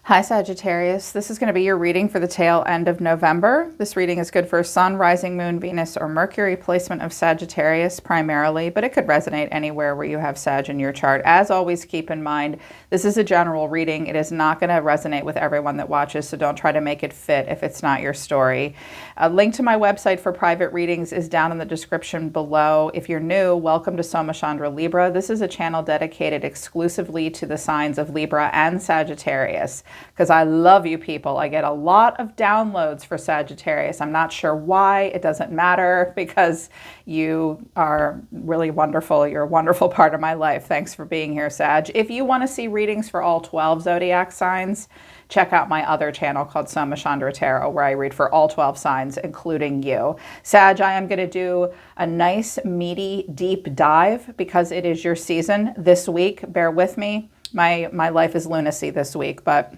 Hi Sagittarius, this is going to be your reading for the tail end of November. This reading is good for Sun, Rising, Moon, Venus, or Mercury placement of Sagittarius primarily, but it could resonate anywhere where you have Sag in your chart. As always, keep in mind, this is a general reading. It is not going to resonate with everyone that watches, so don't try to make it fit if it's not your story. A link to my website for private readings is down in the description below. If you're new, welcome to Soma Chandra Libra. This is a channel dedicated exclusively to the signs of Libra and Sagittarius, because I love you people. I get a lot of downloads for Sagittarius. I'm not sure why. It doesn't matter because you are really wonderful. You're a wonderful part of my life. Thanks for being here, Sag. If you want to see readings for all 12 zodiac signs, check out my other channel called Soma Chandra Tarot, where I read for all 12 signs, including you. Sag, I am going to do a nice, meaty, deep dive because it is your season this week. Bear with me. My life is lunacy this week, but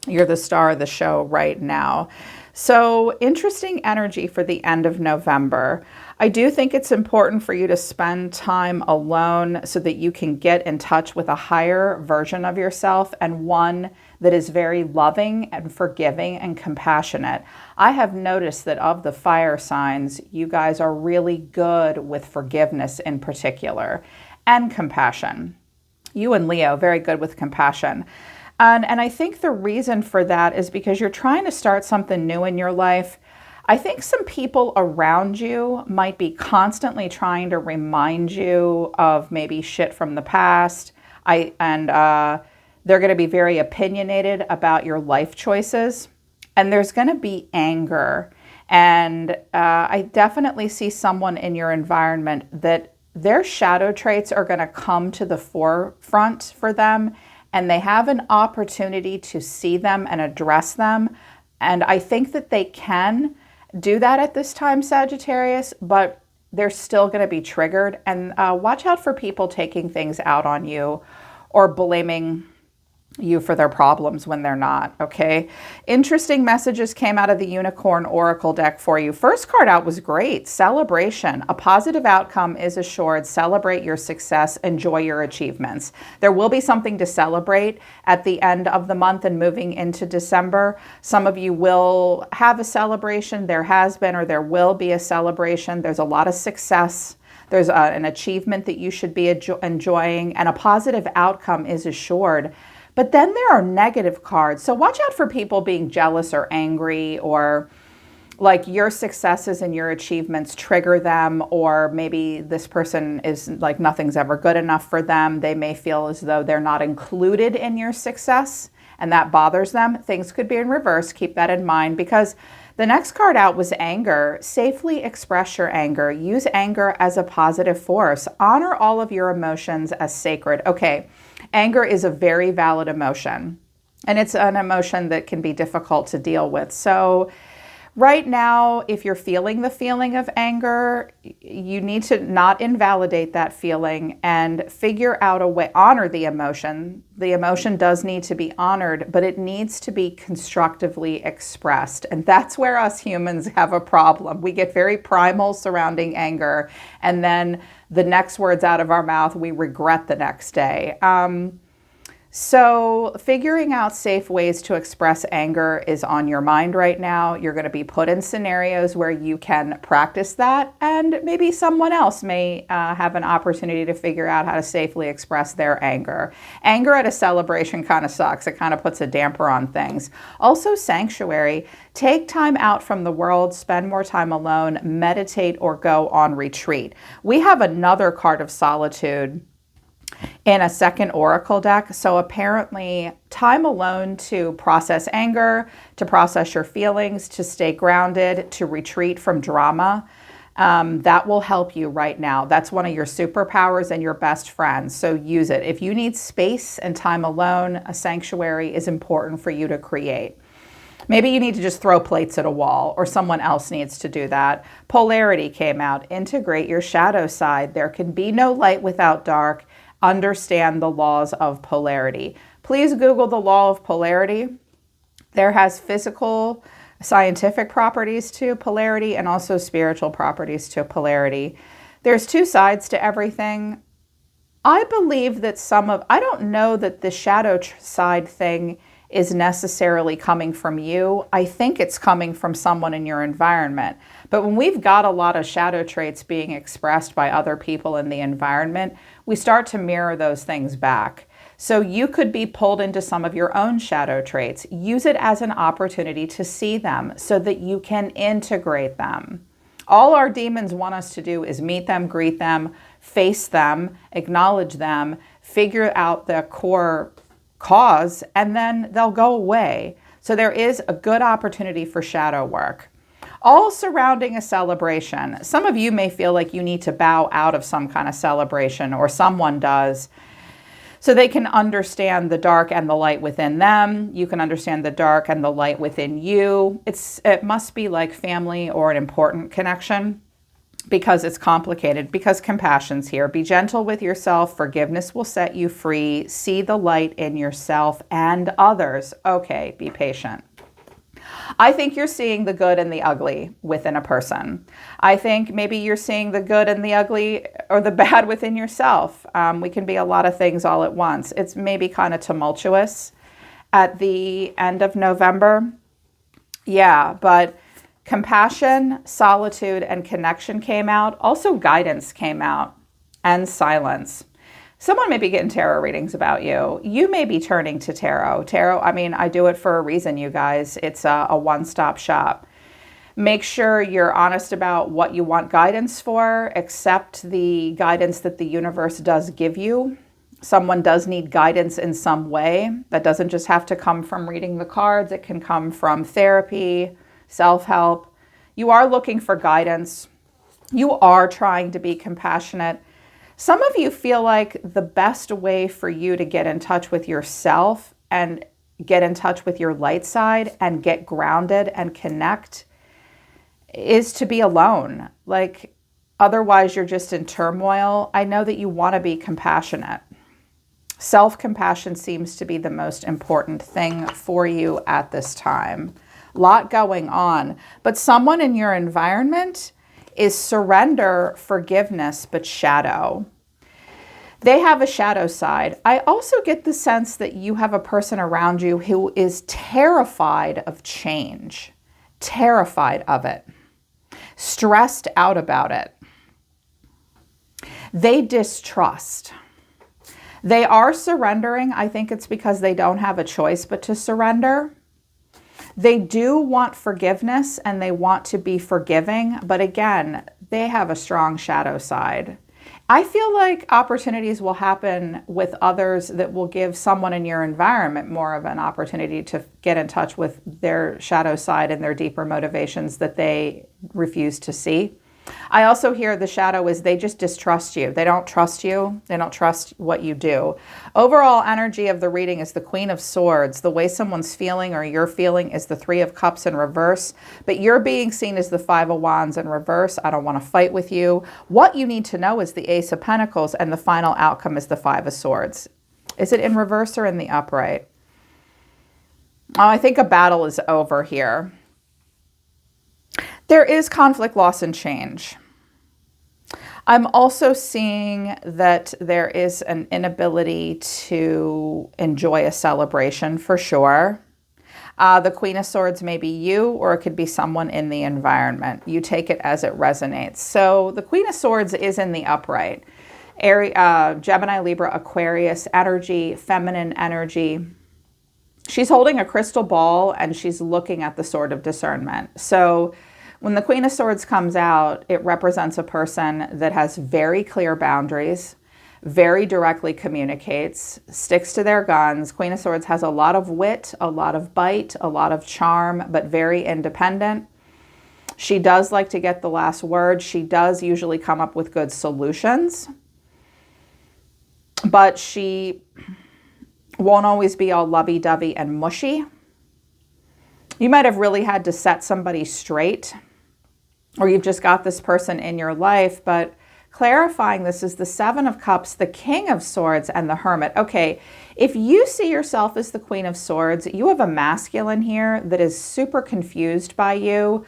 you're the star of the show right now. So interesting energy for the end of November. I do think it's important for you to spend time alone so that you can get in touch with a higher version of yourself and one that is very loving and forgiving and compassionate. I have noticed that of the fire signs, you guys are really good with forgiveness in particular and compassion. You and Leo, very good with compassion. And I think the reason for that is because you're trying to start something new in your life. I think some people around you might be constantly trying to remind you of maybe shit from the past. They're going to be very opinionated about your life choices. And there's going to be anger. And I definitely see someone in your environment that their shadow traits are going to come to the forefront for them. And they have an opportunity to see them and address them. And I think that they can do that at this time, Sagittarius, but they're still going to be triggered. And watch out for people taking things out on you or blaming you for their problems when they're not, okay? Interesting messages came out of the Unicorn Oracle deck for you. First card out was great. Celebration. A positive outcome is assured. Celebrate your success. Enjoy your achievements. There will be something to celebrate at the end of the month and moving into December. Some of you will have a celebration. There has been or there will be a celebration. There's a lot of success. There's an achievement that you should be enjoying, and a positive outcome is assured. But then there are negative cards. So watch out for people being jealous or angry, or like your successes and your achievements trigger them, or maybe this person is like nothing's ever good enough for them. They may feel as though they're not included in your success and that bothers them. Things could be in reverse. Keep that in mind because the next card out was anger. Safely express your anger. Use anger as a positive force. Honor all of your emotions as sacred. Okay. Anger is a very valid emotion, and it's an emotion that can be difficult to deal with. So right now, if you're feeling the feeling of anger, you need to not invalidate that feeling and figure out a way, honor the emotion. The emotion does need to be honored, but it needs to be constructively expressed. And that's where us humans have a problem. We get very primal surrounding anger, and then the next words out of our mouth, we regret the next day. So figuring out safe ways to express anger is on your mind right now. You're going to be put in scenarios where you can practice that, and maybe someone else may have an opportunity to figure out how to safely express their anger. Anger at a celebration kind of sucks. It kind of puts a damper on things. Also, sanctuary. Take time out from the world, spend more time alone, meditate, or go on retreat. We have another card of solitude in a second oracle deck. So apparently time alone to process anger, to process your feelings, to stay grounded, to retreat from drama. That will help you right now. That's one of your superpowers and your best friends. So use it. If you need space and time alone, a sanctuary is important for you to create. Maybe you need to just throw plates at a wall, or someone else needs to do that. Polarity came out. Integrate your shadow side. There can be no light without dark. Understand the laws of polarity. Please Google the law of polarity. There has physical, scientific properties to polarity and also spiritual properties to polarity. There's two sides to everything. I believe that I don't know that the shadow side thing is necessarily coming from you. I think it's coming from someone in your environment. But when we've got a lot of shadow traits being expressed by other people in the environment, we start to mirror those things back. So you could be pulled into some of your own shadow traits. Use it as an opportunity to see them so that you can integrate them. All our demons want us to do is meet them, greet them, face them, acknowledge them, figure out the core cause, and then they'll go away. So there is a good opportunity for shadow work. All surrounding a celebration. Some of you may feel like you need to bow out of some kind of celebration, or someone does, so they can understand the dark and the light within them. You can understand the dark and the light within you. It must be like family or an important connection, because it's complicated, because compassion's here. Be gentle with yourself. Forgiveness will set you free. See the light in yourself and others. Okay, be patient. I think you're seeing the good and the ugly within a person. I think maybe you're seeing the good and the ugly or the bad within yourself. We can be a lot of things all at once. It's maybe kind of tumultuous at the end of November. Yeah, but compassion, solitude, and connection came out. Also, guidance came out, and silence. Someone may be getting tarot readings about you. You may be turning to tarot. Tarot, I mean, I do it for a reason, you guys. It's a one-stop shop. Make sure you're honest about what you want guidance for. Accept the guidance that the universe does give you. Someone does need guidance in some way. That doesn't just have to come from reading the cards. It can come from therapy, self-help. You are looking for guidance. You are trying to be compassionate. Some of you feel like the best way for you to get in touch with yourself and get in touch with your light side and get grounded and connect is to be alone. Like, otherwise you're just in turmoil. I know that you want to be compassionate. Self-compassion seems to be the most important thing for you at this time. A lot going on, but someone in your environment is surrender, forgiveness, but shadow. They have a shadow side. I also get the sense that you have a person around you who is terrified of change, terrified of it, stressed out about it. They distrust. They are surrendering. I think it's because they don't have a choice but to surrender. They do want forgiveness and they want to be forgiving, but again, they have a strong shadow side. I feel like opportunities will happen with others that will give someone in your environment more of an opportunity to get in touch with their shadow side and their deeper motivations that they refuse to see. I also hear the shadow is they just distrust you. They don't trust you. They don't trust what you do. Overall energy of the reading is the Queen of Swords. The way someone's feeling or you're feeling is the Three of Cups in reverse, but you're being seen as the Five of Wands in reverse. I don't want to fight with you. What you need to know is the Ace of Pentacles, and the final outcome is the Five of Swords. Is it in reverse or in the upright? Oh, I think a battle is over here. There is conflict, loss, and change. I'm also seeing that there is an inability to enjoy a celebration for sure. The Queen of Swords may be you, or it could be someone in the environment. You take it as it resonates. So the Queen of Swords is in the upright. Gemini, Libra, Aquarius energy, feminine energy. She's holding a crystal ball and she's looking at the Sword of Discernment. So when the Queen of Swords comes out, it represents a person that has very clear boundaries, very directly communicates, sticks to their guns. Queen of Swords has a lot of wit, a lot of bite, a lot of charm, but very independent. She does like to get the last word. She does usually come up with good solutions, but she won't always be all lovey-dovey and mushy. You might have really had to set somebody straight, or you've just got this person in your life, but clarifying this is the Seven of Cups, the King of Swords, and the Hermit. Okay, if you see yourself as the Queen of Swords, you have a masculine here that is super confused by you,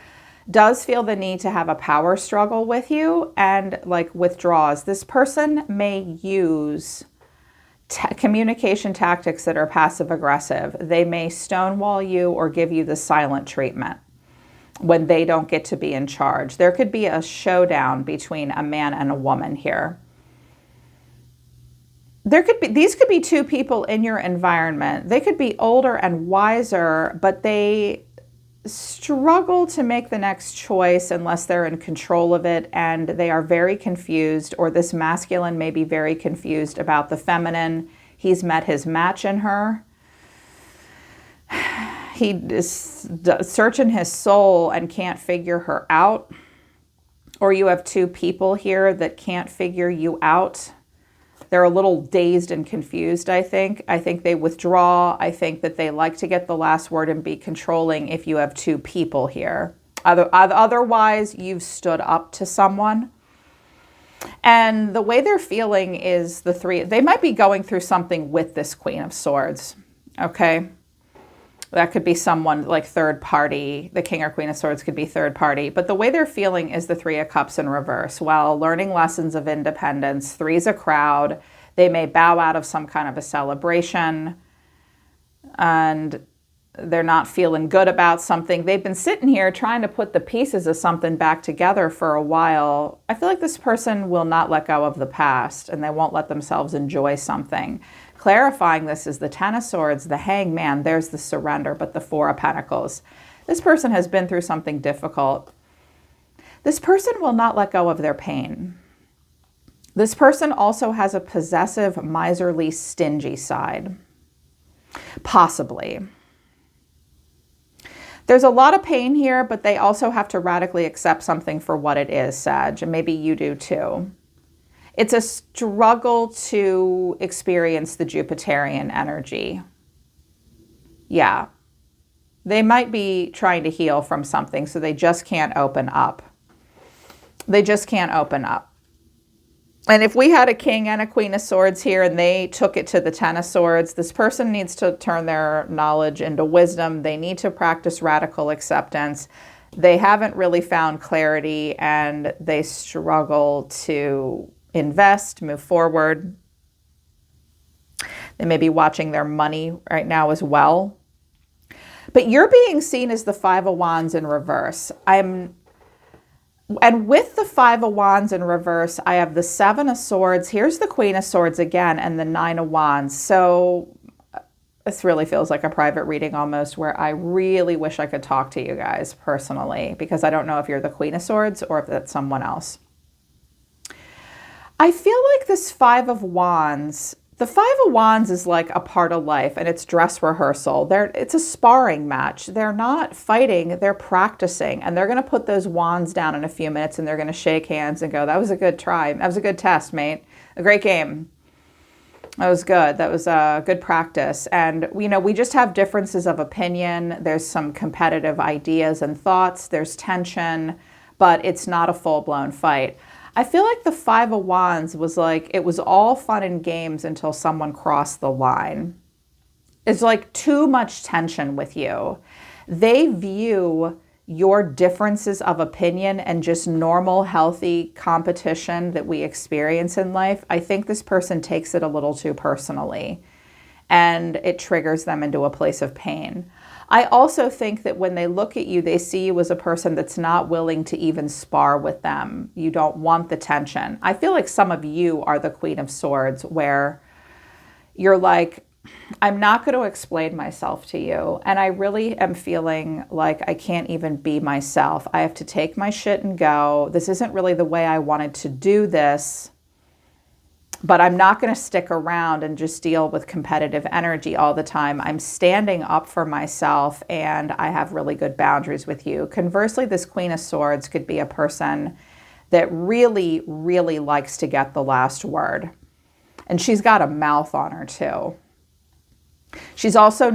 does feel the need to have a power struggle with you, and like withdraws. This person may use communication tactics that are passive aggressive. They may stonewall you or give you the silent treatment when they don't get to be in charge. There could be a showdown between a man and a woman here. These could be two people in your environment. They could be older and wiser, but they struggle to make the next choice unless they're in control of it, and they are very confused, or this masculine may be very confused about the feminine. He's met his match in her. He is searching his soul and can't figure her out. Or you have two people here that can't figure you out. They're a little dazed and confused, I think. I think they withdraw. I think that they like to get the last word and be controlling if you have two people here. Otherwise, you've stood up to someone. And the way they're feeling is the three. They might be going through something with this Queen of Swords, okay? That could be someone like third party. The King or Queen of Swords could be third party. But the way they're feeling is the Three of Cups in reverse. While learning lessons of independence, three's a crowd. They may bow out of some kind of a celebration. And they're not feeling good about something. They've been sitting here trying to put the pieces of something back together for a while. I feel like this person will not let go of the past, and they won't let themselves enjoy something. Clarifying this is the Ten of Swords, the Hangman, there's the surrender, but the Four of Pentacles. This person has been through something difficult. This person will not let go of their pain. This person also has a possessive, miserly, stingy side. Possibly. There's a lot of pain here, but they also have to radically accept something for what it is, Sag, and maybe you do too. It's a struggle to experience the Jupiterian energy. Yeah. They might be trying to heal from something, so they just can't open up. They just can't open up. And if we had a King and a Queen of Swords here and they took it to the Ten of Swords, this person needs to turn their knowledge into wisdom. They need to practice radical acceptance. They haven't really found clarity, and they struggle to invest, move forward. They may be watching their money right now as well. But you're being seen as the Five of Wands in reverse. And with the Five of Wands in reverse, I have the Seven of Swords. Here's the Queen of Swords again, and the Nine of Wands. So this really feels like a private reading almost, where I really wish I could talk to you guys personally, because I don't know if you're the Queen of Swords or if that's someone else. I feel like this Five of Wands, the Five of Wands is like a part of life, and it's dress rehearsal. It's a sparring match. They're not fighting, they're practicing, and they're going to put those wands down in a few minutes, and they're going to shake hands and go, that was a good try. That was a good test, mate. A great game. That was good. That was a good practice. And, you know, we just have differences of opinion. There's some competitive ideas and thoughts. There's tension, but it's not a full-blown fight. I feel like the Five of Wands was like, it was all fun and games until someone crossed the line. It's like too much tension with you. They view your differences of opinion and just normal, healthy competition that we experience in life. I think this person takes it a little too personally, and it triggers them into a place of pain. I also think that when they look at you, they see you as a person that's not willing to even spar with them. You don't want the tension. I feel like some of you are the Queen of Swords, where you're like, I'm not going to explain myself to you. And I really am feeling like I can't even be myself. I have to take my shit and go. This isn't really the way I wanted to do this. But I'm not going to stick around and just deal with competitive energy all the time. I'm standing up for myself, and I have really good boundaries with you. Conversely, this Queen of Swords could be a person that really, really likes to get the last word. And she's got a mouth on her too. She's also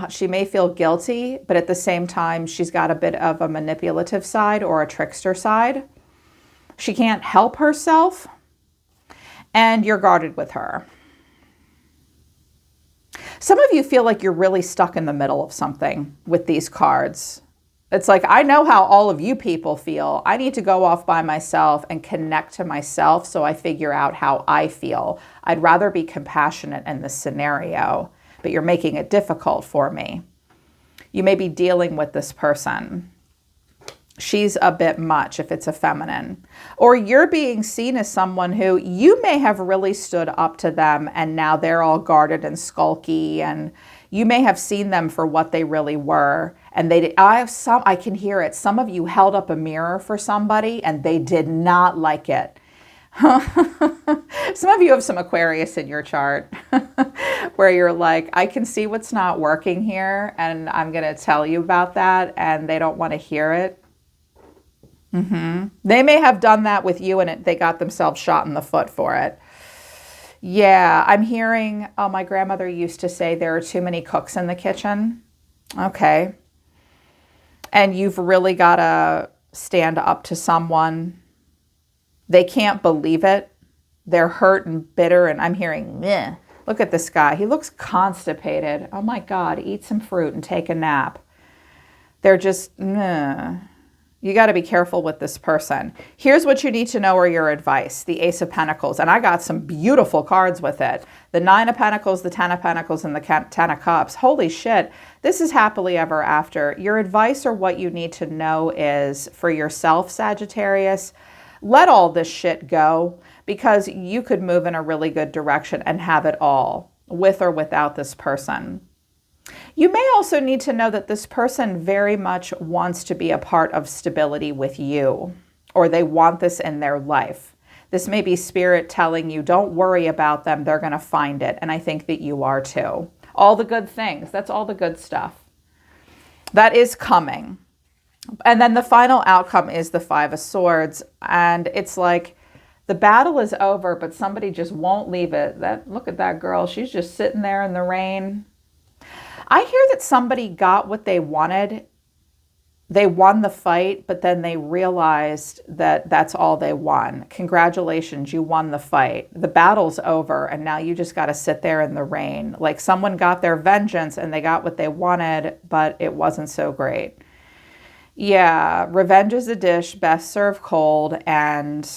she may feel guilty, but at the same time, she's got a bit of a manipulative side or a trickster side. She can't help herself. And you're guarded with her. Some of you feel like you're really stuck in the middle of something with these cards. It's like, I know how all of you people feel. I need to go off by myself and connect to myself so I figure out how I feel. I'd rather be compassionate in this scenario, but you're making it difficult for me. You may be dealing with this person. She's a bit much if it's a feminine. Or you're being seen as someone who you may have really stood up to them and now they're all guarded and skulky, and you may have seen them for what they really were. And I can hear it. Some of you held up a mirror for somebody and they did not like it. Some of you have some Aquarius in your chart where you're like, I can see what's not working here and I'm going to tell you about that, and they don't want to hear it. They may have done that with you and they got themselves shot in the foot for it. Yeah, I'm hearing, oh, my grandmother used to say there are too many cooks in the kitchen. Okay. And you've really got to stand up to someone. They can't believe it. They're hurt and bitter. And I'm hearing, meh. Look at this guy. He looks constipated. Oh my God, eat some fruit and take a nap. They're just, meh. You got to be careful with this person. Here's what you need to know, or your advice. The Ace of Pentacles. And I got some beautiful cards with it. The 9 of Pentacles, the 10 of Pentacles, and the 10 of Cups. Holy shit. This is happily ever after. Your advice, or what you need to know, is for yourself, Sagittarius, let all this shit go, because you could move in a really good direction and have it all, with or without this person. You may also need to know that this person very much wants to be a part of stability with you, or they want this in their life. This may be spirit telling you, don't worry about them, they're going to find it. And I think that you are too. All the good things, that's all the good stuff. That is coming. And then the final outcome is the 5 of Swords. And it's like the battle is over, but somebody just won't leave it. Look at that girl. She's just sitting there in the rain. I hear that somebody got what they wanted. They won the fight, but then they realized that that's all they won. Congratulations, you won the fight. The battle's over, and now you just got to sit there in the rain. Like someone got their vengeance and they got what they wanted, but it wasn't so great. Yeah, revenge is a dish best served cold, and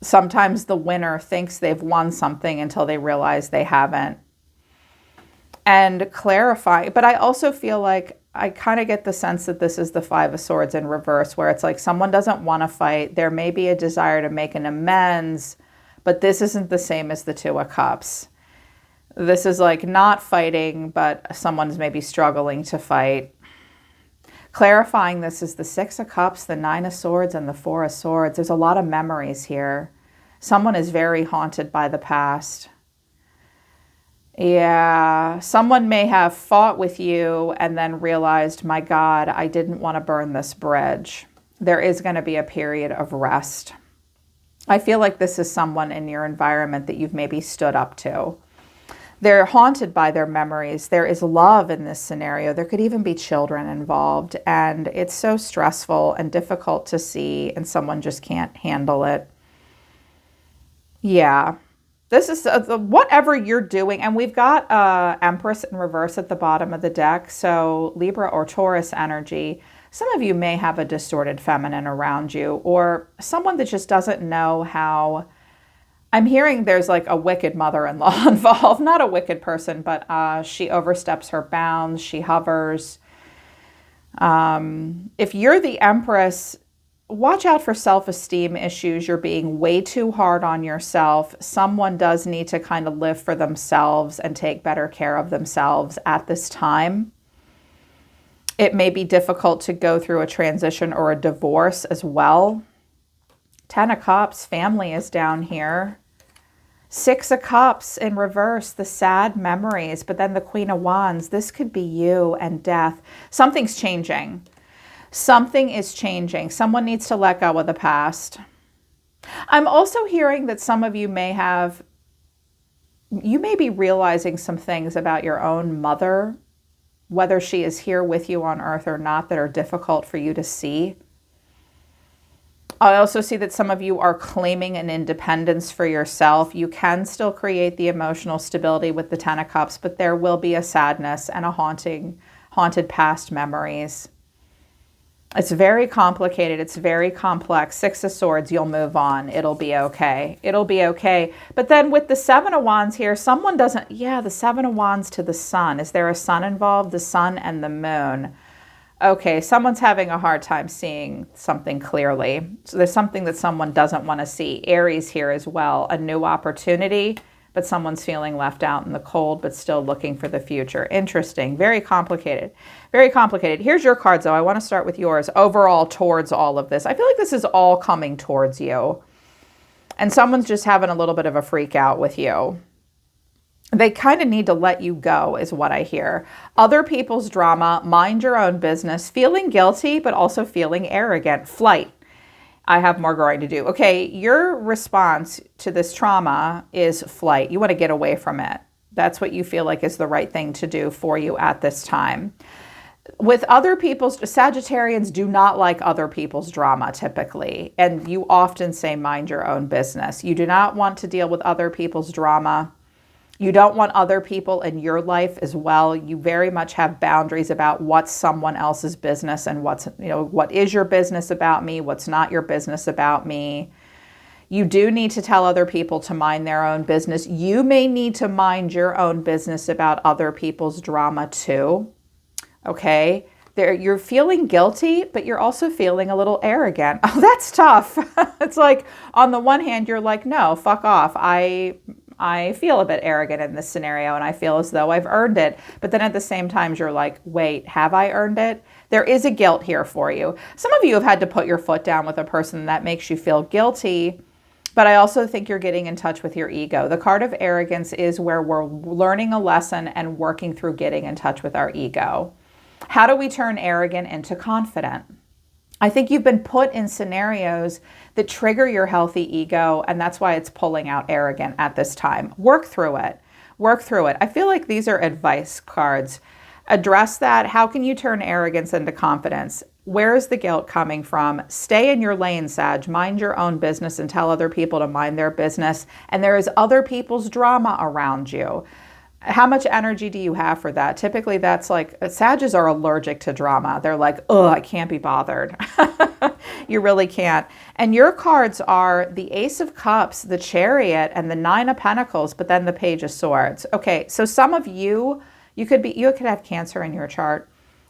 sometimes the winner thinks they've won something until they realize they haven't. And clarify, but I also feel like I kind of get the sense that this is the 5 of Swords in reverse, where it's like someone doesn't want to fight. There may be a desire to make an amends, but this isn't the same as the 2 of Cups. This is like not fighting, but someone's maybe struggling to fight. Clarifying, this is the 6 of Cups, the 9 of Swords, and the 4 of Swords. There's a lot of memories here. Someone is very haunted by the past. Yeah, someone may have fought with you and then realized, my God, I didn't want to burn this bridge. There is going to be a period of rest. I feel like this is someone in your environment that you've maybe stood up to. They're haunted by their memories. There is love in this scenario. There could even be children involved. And it's so stressful and difficult to see, and someone just can't handle it. Yeah. This is whatever you're doing. And we've got Empress in reverse at the bottom of the deck. So Libra or Taurus energy. Some of you may have a distorted feminine around you, or someone that just doesn't know how. I'm hearing there's like a wicked mother-in-law involved. Not a wicked person, but she oversteps her bounds. She hovers. If you're the Empress, watch out for self-esteem issues. You're being way too hard on yourself. Someone does need to kind of live for themselves and take better care of themselves at this time. It may be difficult to go through a transition or a divorce as well. 10 of Cups, family is down here. 6 of Cups in reverse, the sad memories, but then the Queen of Wands. This could be you and death. Something's changing. Something is changing. Someone needs to let go of the past. I'm also hearing that some of you may be realizing some things about your own mother, whether she is here with you on earth or not, that are difficult for you to see. I also see that some of you are claiming an independence for yourself. You can still create the emotional stability with the 10 of Cups, but there will be a sadness and a haunted past memories. It's very complicated. It's very complex. Six of Swords, you'll move on. It'll be okay. It'll be okay. But then with the Seven of Wands here, someone doesn't, yeah, the Seven of Wands to the Sun. Is there a Sun involved? The Sun and the Moon. Okay, someone's having a hard time seeing something clearly. So there's something that someone doesn't want to see. Aries here as well. A new opportunity, but someone's feeling left out in the cold, but still looking for the future. Interesting. Very complicated. Very complicated. Here's your cards, though. I want to start with yours. Overall, towards all of this. I feel like this is all coming towards you. And someone's just having a little bit of a freak out with you. They kind of need to let you go, is what I hear. Other people's drama, mind your own business, feeling guilty, but also feeling arrogant. Flight. I have more growing to do. Okay, your response to this trauma is flight. You want to get away from it. That's what you feel like is the right thing to do for you at this time. With other people's, Sagittarians do not like other people's drama typically. And you often say, mind your own business. You do not want to deal with other people's drama. You don't want other people in your life as well. You very much have boundaries about what's someone else's business and what's, what is your business about me, what's not your business about me. You do need to tell other people to mind their own business. You may need to mind your own business about other people's drama too. Okay? You're feeling guilty, but you're also feeling a little arrogant. Oh, that's tough. It's like, on the one hand, you're like, no, fuck off. I feel a bit arrogant in this scenario and I feel as though I've earned it. But then at the same time, you're like, wait, have I earned it? There is a guilt here for you. Some of you have had to put your foot down with a person that makes you feel guilty, but I also think you're getting in touch with your ego. The card of arrogance is where we're learning a lesson and working through getting in touch with our ego. How do we turn arrogant into confident? I think you've been put in scenarios that trigger your healthy ego, and that's why it's pulling out arrogant at this time. Work through it. Work through it. I feel like these are advice cards. Address that. How can you turn arrogance into confidence? Where is the guilt coming from? Stay in your lane, Sag. Mind your own business and tell other people to mind their business. And there is other people's drama around you. How much energy do you have for that? Typically, that's like, Sages are allergic to drama. They're like, oh, I can't be bothered. You really can't. And your cards are the Ace of Cups, the Chariot, and the Nine of Pentacles, but then the Page of Swords. Okay, so some of you, you could have Cancer in your chart.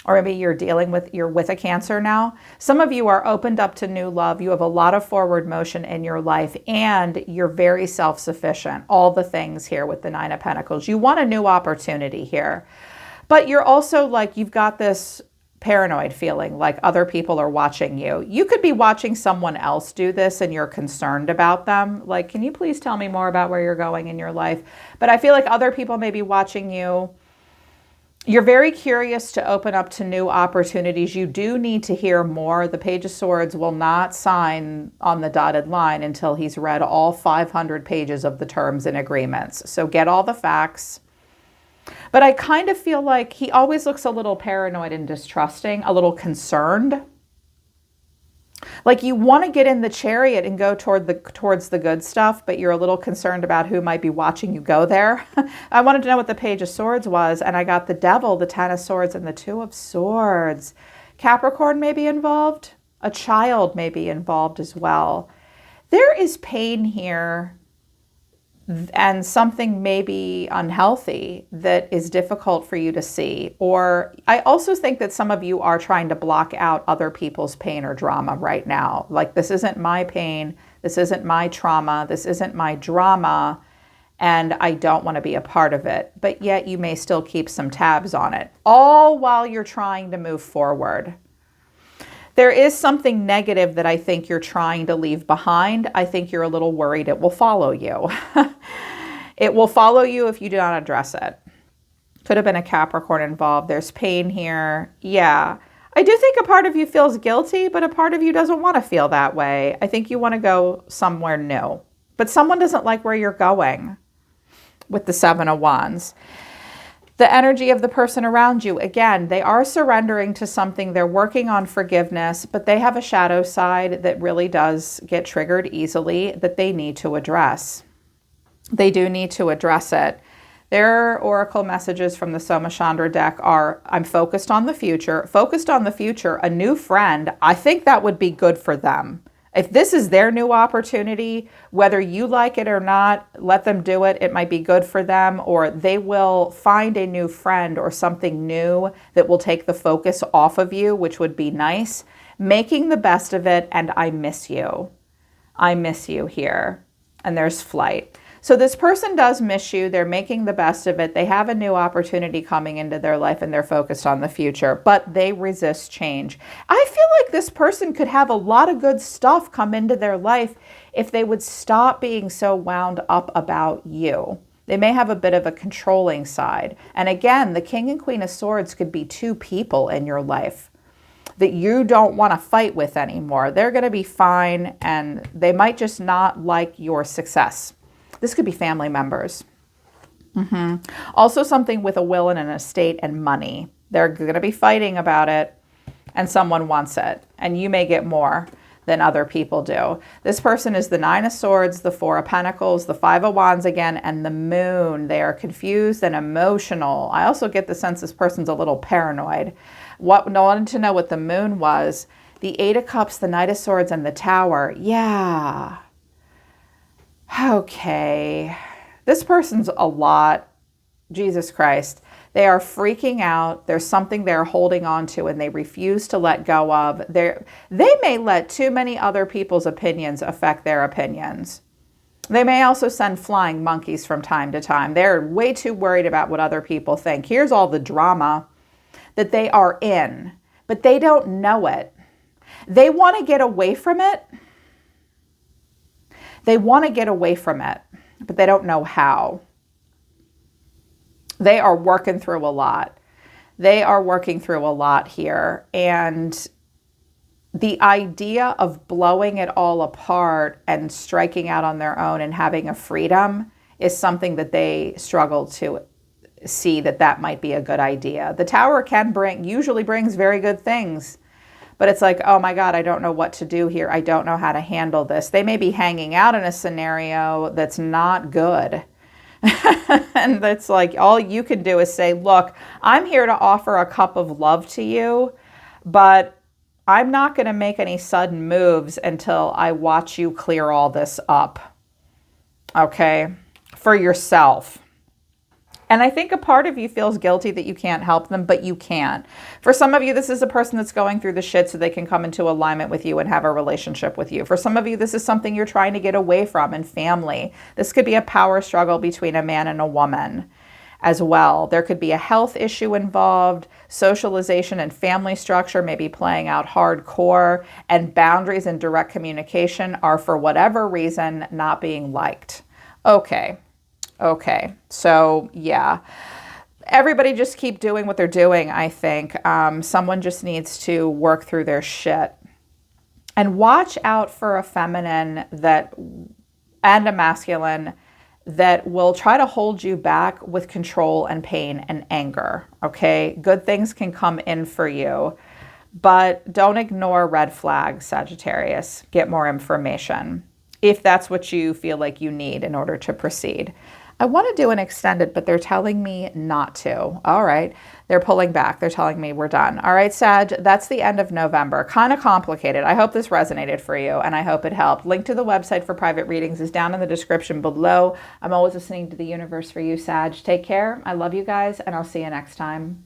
Or maybe you're with a Cancer now. Some of you are opened up to new love. You have a lot of forward motion in your life and you're very self-sufficient. All the things here with the Nine of Pentacles. You want a new opportunity here. But you're also like, you've got this paranoid feeling like other people are watching you. You could be watching someone else do this and you're concerned about them. Like, can you please tell me more about where you're going in your life? But I feel like other people may be watching you. You're very curious to open up to new opportunities. You do need to hear more. The Page of Swords will not sign on the dotted line until he's read all 500 pages of the terms and agreements. So get all the facts. But I kind of feel like he always looks a little paranoid and distrusting, a little concerned. Like you want to get in the Chariot and go towards the good stuff, but you're a little concerned about who might be watching you go there. I wanted to know what the Page of Swords was, and I got the Devil, the Ten of Swords, and the Two of Swords. Capricorn may be involved. A child may be involved as well. There is pain here and something maybe unhealthy that is difficult for you to see. Or I also think that some of you are trying to block out other people's pain or drama right now. Like, this isn't my pain, this isn't my trauma, this isn't my drama, and I don't want to be a part of it. But yet you may still keep some tabs on it, all while you're trying to move forward. There is something negative that I think you're trying to leave behind. I think you're a little worried it will follow you. It will follow you if you do not address it. Could have been a Capricorn involved. There's pain here. Yeah. I do think a part of you feels guilty, but a part of you doesn't want to feel that way. I think you want to go somewhere new. But someone doesn't like where you're going with the Seven of Wands. The energy of the person around you, again, they are surrendering to something. They're working on forgiveness, but they have a shadow side that really does get triggered easily that they need to address. They do need to address it. Their oracle messages from the Somachandra deck are, I'm focused on the future. Focused on the future, a new friend, I think that would be good for them. If this is their new opportunity, whether you like it or not, let them do it. It might be good for them, or they will find a new friend or something new that will take the focus off of you, which would be nice. Making the best of it, and I miss you. I miss you here. And there's flight. So this person does miss you. They're making the best of it. They have a new opportunity coming into their life and they're focused on the future, but they resist change. I feel like this person could have a lot of good stuff come into their life if they would stop being so wound up about you. They may have a bit of a controlling side. And again, the King and Queen of Swords could be two people in your life that you don't want to fight with anymore. They're going to be fine and they might just not like your success. This could be family members. Also something with a will and an estate and money. They're going to be fighting about it and someone wants it. And you may get more than other people do. This person is the Nine of Swords, the Four of Pentacles, the Five of Wands again, and the Moon. They are confused and emotional. I also get the sense this person's a little paranoid. Wanted to know what the Moon was. The Eight of Cups, the Knight of Swords, and the Tower. Yeah. Okay, this person's a lot. Jesus Christ. They are freaking out. There's something they're holding on to and they refuse to let go of. They may let too many other people's opinions affect their opinions. They may also send flying monkeys from time to time. They're way too worried about what other people think. Here's all the drama that they are in, but they don't know it. They want to get away from it. They want to get away from it, but they don't know how. They are working through a lot. They are working through a lot here. And the idea of blowing it all apart and striking out on their own and having a freedom is something that they struggle to see that might be a good idea. The Tower usually brings very good things. But it's like, oh my God, I don't know what to do here. I don't know how to handle this. They may be hanging out in a scenario that's not good. And that's like, all you can do is say, look, I'm here to offer a cup of love to you, but I'm not going to make any sudden moves until I watch you clear all this up. Okay? For yourself. And I think a part of you feels guilty that you can't help them, but you can. For some of you, this is a person that's going through the shit so they can come into alignment with you and have a relationship with you. For some of you, this is something you're trying to get away from in family. This could be a power struggle between a man and a woman as well. There could be a health issue involved. Socialization and family structure may be playing out hardcore, and boundaries and direct communication are, for whatever reason, not being liked. Okay, so yeah, everybody just keep doing what they're doing, I think. Someone just needs to work through their shit. And watch out for a feminine and a masculine that will try to hold you back with control and pain and anger, okay? Good things can come in for you, but don't ignore red flags, Sagittarius. Get more information if that's what you feel like you need in order to proceed. I want to do an extended, but they're telling me not to. All right. They're pulling back. They're telling me we're done. All right, Sag, that's the end of November. Kind of complicated. I hope this resonated for you and I hope it helped. Link to the website for private readings is down in the description below. I'm always listening to the universe for you, Sag. Take care. I love you guys and I'll see you next time.